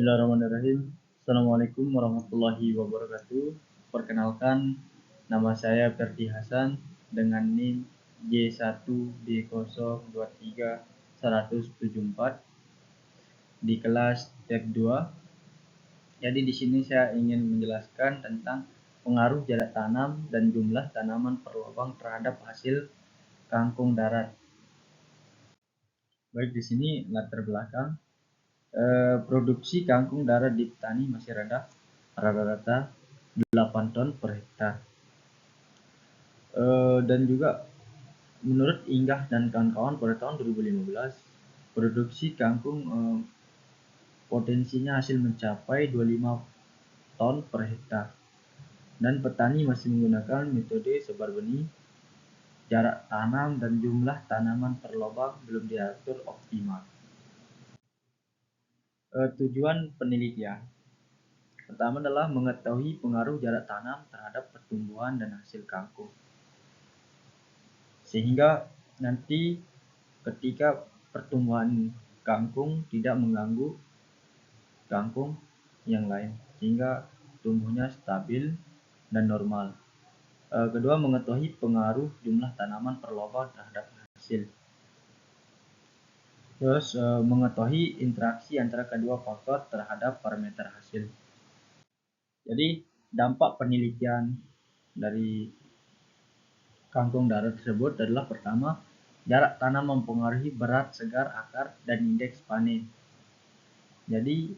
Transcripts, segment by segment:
Bismillahirrahmanirrahim. Assalamualaikum warahmatullahi wabarakatuh. Perkenalkan, nama saya Ferdi Hasan dengan NIM J1B023-174 di kelas tab 2. Jadi di sini saya ingin menjelaskan tentang pengaruh jarak tanam dan jumlah tanaman per lubang terhadap hasil kangkung darat. Baik, di sini latar belakang. Produksi kangkung darat di petani masih rendah, rata-rata 8 ton per hektar. Dan juga menurut Inggah dan kawan-kawan pada tahun 2015, produksi kangkung potensinya hasil mencapai 25 ton per hektar. Dan petani masih menggunakan metode sebar benih, jarak tanam dan jumlah tanaman per lubang belum diatur optimal. Tujuan penelitian pertama adalah mengetahui pengaruh jarak tanam terhadap pertumbuhan dan hasil kangkung, sehingga nanti ketika pertumbuhan kangkung tidak mengganggu kangkung yang lain, sehingga tumbuhnya stabil dan normal. Kedua, mengetahui pengaruh jumlah tanaman per lubang terhadap hasil. Terus mengetahui interaksi antara kedua faktor terhadap parameter hasil. Jadi dampak penelitian dari kangkung darat tersebut adalah pertama, jarak tanam mempengaruhi berat segar akar dan indeks panen. Jadi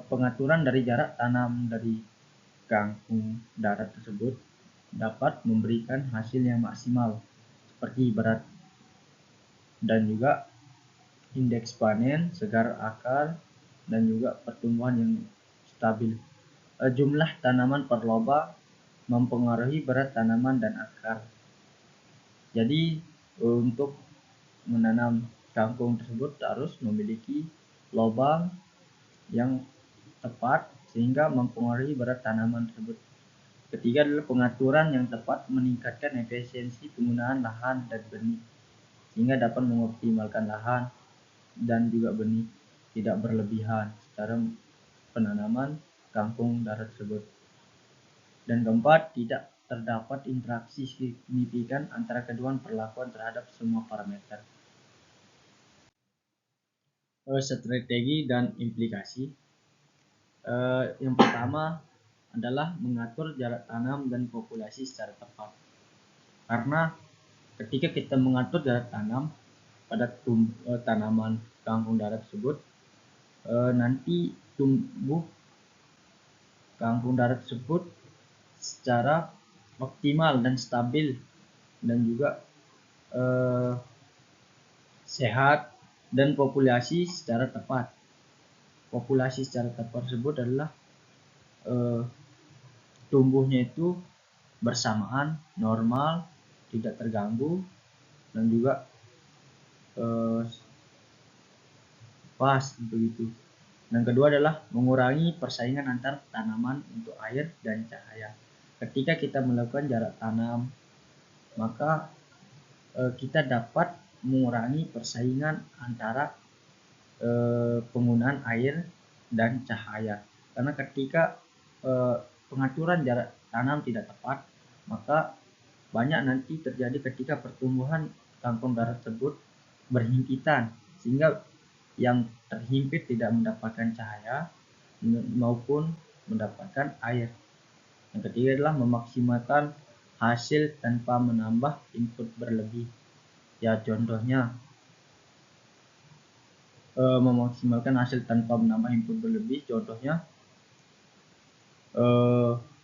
pengaturan dari jarak tanam dari kangkung darat tersebut dapat memberikan hasil yang maksimal seperti berat dan juga indeks panen, segar akar, dan juga pertumbuhan yang stabil. Jumlah tanaman per lubang mempengaruhi berat tanaman dan akar. Jadi untuk menanam kangkung tersebut harus memiliki lubang yang tepat sehingga mempengaruhi berat tanaman tersebut. Ketiga adalah pengaturan yang tepat meningkatkan efisiensi penggunaan lahan dan benih sehingga dapat mengoptimalkan lahan dan juga benih tidak berlebihan secara penanaman kangkung darat tersebut. Dan keempat, tidak terdapat interaksi signifikan antara kedua perlakuan terhadap semua parameter. Strategi dan implikasi. Yang pertama adalah mengatur jarak tanam dan populasi secara tepat. Karena ketika kita mengatur jarak tanam pada tanaman kangkung darat tersebut, nanti tumbuh kangkung darat tersebut secara optimal dan stabil dan juga sehat dan populasi secara tepat. Populasi secara tepat tersebut adalah tumbuhnya itu bersamaan, normal, tidak terganggu, dan juga pas begitu. Dan kedua adalah mengurangi persaingan antar tanaman untuk air dan cahaya. Ketika kita melakukan jarak tanam, maka kita dapat mengurangi persaingan antara penggunaan air dan cahaya. Karena ketika pengaturan jarak tanam tidak tepat, maka banyak nanti terjadi ketika pertumbuhan kangkung darat tersebut berhimpitan, sehingga yang terhimpit tidak mendapatkan cahaya maupun mendapatkan air. Yang ketiga adalah memaksimalkan hasil tanpa menambah input berlebih. Ya, contohnya memaksimalkan hasil tanpa menambah input berlebih. Contohnya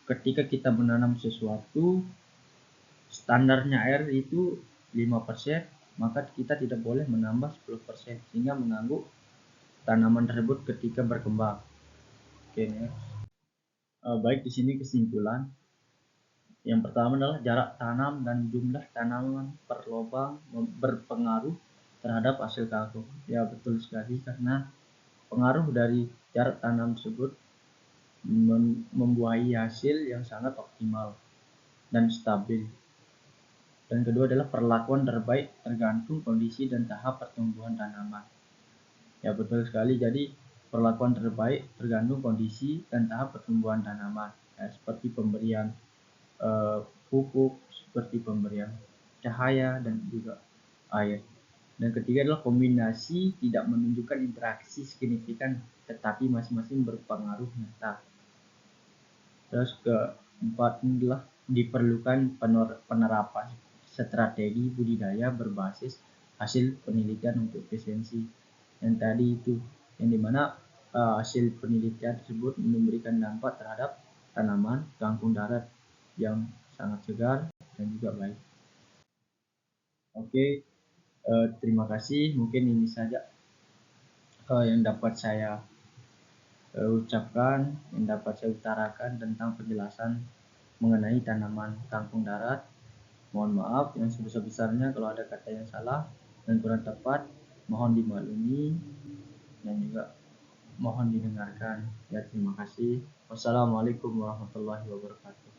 ketika kita menanam sesuatu, standarnya air itu 5%, maka kita tidak boleh menambah 10% sehingga mengganggu tanaman tersebut ketika berkembang. Oke, next. Baik, di sini kesimpulan. Yang pertama adalah jarak tanam dan jumlah tanaman per lubang berpengaruh terhadap hasil kangkung. Ya, betul sekali, karena pengaruh dari jarak tanam tersebut membuahi hasil yang sangat optimal dan stabil. Dan kedua adalah perlakuan terbaik tergantung kondisi dan tahap pertumbuhan tanaman. Ya betul sekali. Jadi perlakuan terbaik tergantung kondisi dan tahap pertumbuhan tanaman. Ya, seperti pemberian eh, pupuk, seperti pemberian cahaya dan juga air. Dan ketiga adalah kombinasi tidak menunjukkan interaksi signifikan tetapi masing-masing berpengaruh nyata. Terus keempat adalah diperlukan penerapan strategi budidaya berbasis hasil penelitian untuk efisiensi. Yang tadi itu, yang dimana hasil penelitian tersebut memberikan dampak terhadap tanaman kangkung darat yang sangat segar dan juga baik. Oke, terima kasih. Mungkin ini saja yang dapat saya ucapkan, yang dapat saya utarakan tentang penjelasan mengenai tanaman kangkung darat. Mohon maaf yang sebesar-besarnya kalau ada kata yang salah dan kurang tepat, mohon dimaklumi dan juga mohon didengarkan. Ya, terima kasih. Wassalamualaikum warahmatullahi wabarakatuh.